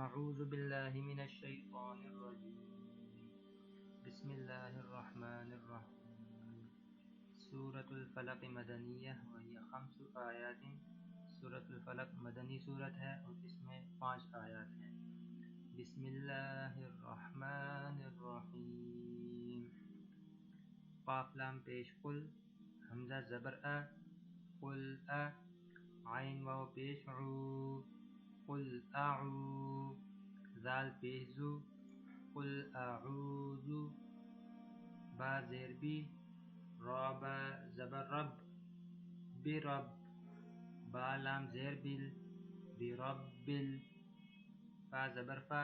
أعوذ بالله من الشيطان الرجيم بسم الله الرحمن الرحيم سورة الفلق مدنیہ وهي 5 آیات سورة الفلق مدنی صورت ہے اور اس میں 5 آیات ہیں۔ بسم اللہ الرحمن الرحیم۔ قاف لام پیش قل، حمزہ زبر قل عین واو پیش عو، قل اعو، ذال پیش ذو، قل اعوذ، با زیر بی، را با زبر رب، برب، با لام زیر بل، برب، فا زبر فا،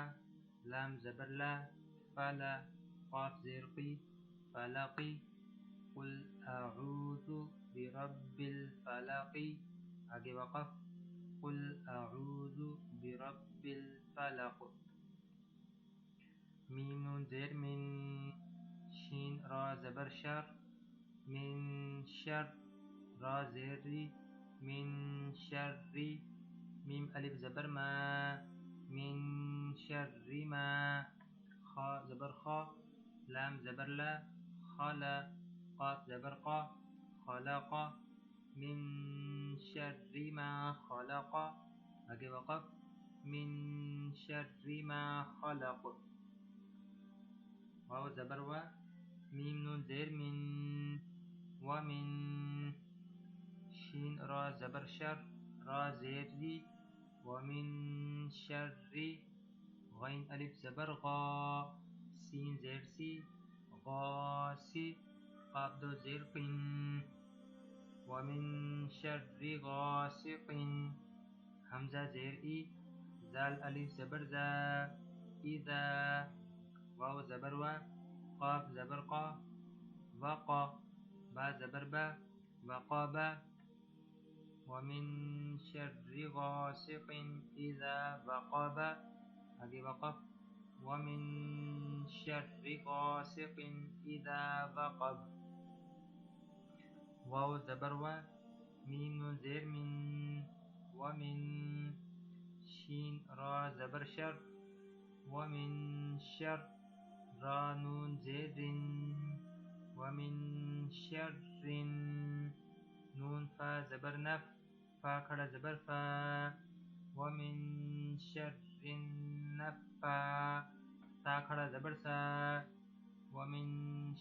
لام زبر لا، فلا، قاف زیر قی، فلقی، قل اعوذ برب الفلق، آگے وقف، قل اعوذ برب الفلق۔ میم نون زیر من، شین را زبر شر، من شر، را زیر ری، من شر ری، میم الف زبر ما، من شر ما، خا زبر خا، لام زبر لا، خلا، قاف زبر قا، خلق، من شر ما خلق، آگے وقف، من شر ما خلق۔ واو زبر و، میم نون زیر من، ومن، شین را زبر شر، را زیر ری، ومن شر، غین الف زبر غا، سین زیر سی، غاسی، قاف دو زیر قن، ومن شر غاسق، حمزہ زیر ای، زال الف زبر زا، اذا، واو زبر و، قاف زبر قا، وقا، با زبر با، وقابا، ومن شر غاسق اذا وقب، آگے وقف، ومن شر غاسق اذا وقب۔ واو زبر و، میم نون زیر من، ومن، شین را زبر شر، ومن شر، را نون زیر رن، ومن شر، نون فا زبر نف، فا کھڑا زبر فا، ومن شر النفا، تا کھڑا زبر سا، ومن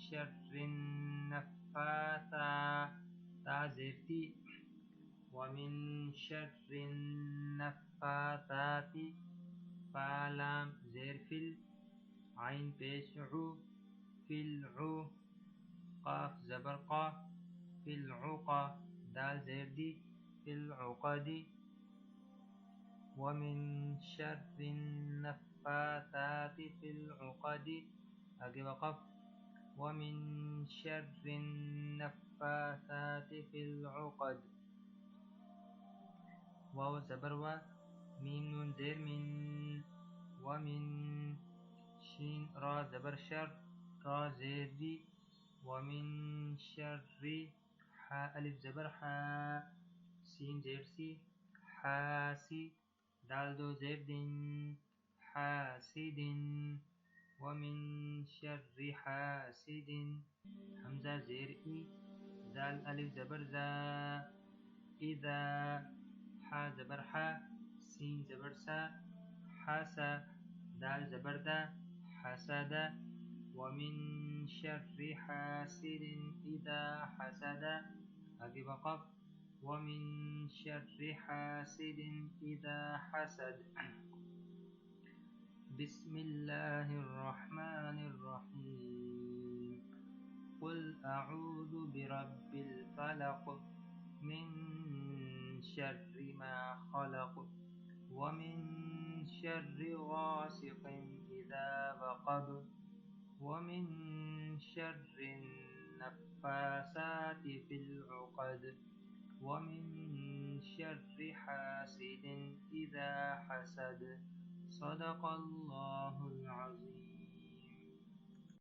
شر النفاثا، تا زیر تی، ومن شر النفاثات، فا لام زیر فل، عین پیش عو، فلعو، قاف زبر قا، فلعقا، دال زیر دی، فلعقد، ومن شر النفاثات في العقد، آگے وقف، ومن شر النفاثات في العقد۔ واو زبر و، میم نون زیر من، ومن، شین را زبر شر، را زیر ری، ومن شر، حا الف زبر حا، سین زیر سی، حاسی، دال دو زیر دن، حاسد، ومن شر حاسد، حمزہ زیر ای، دال الف زبر زا، اذا، حا زبر حا، سین زبر سا، حاسا، دال زبر دا، حسد، ومن شر حاسد اذا حسد، آگے وقف، ومن شر حاسد اذا حسد۔ بسم اللہ الرحمن الرحیم۔ قل اعوذ برب الفلق، من شر ما خلق، ومن شر غاسق اذا وقب، ومن شر النفاثات في العقد، ومن شر حاسد اذا حسد۔ صدق اللہ العظیم۔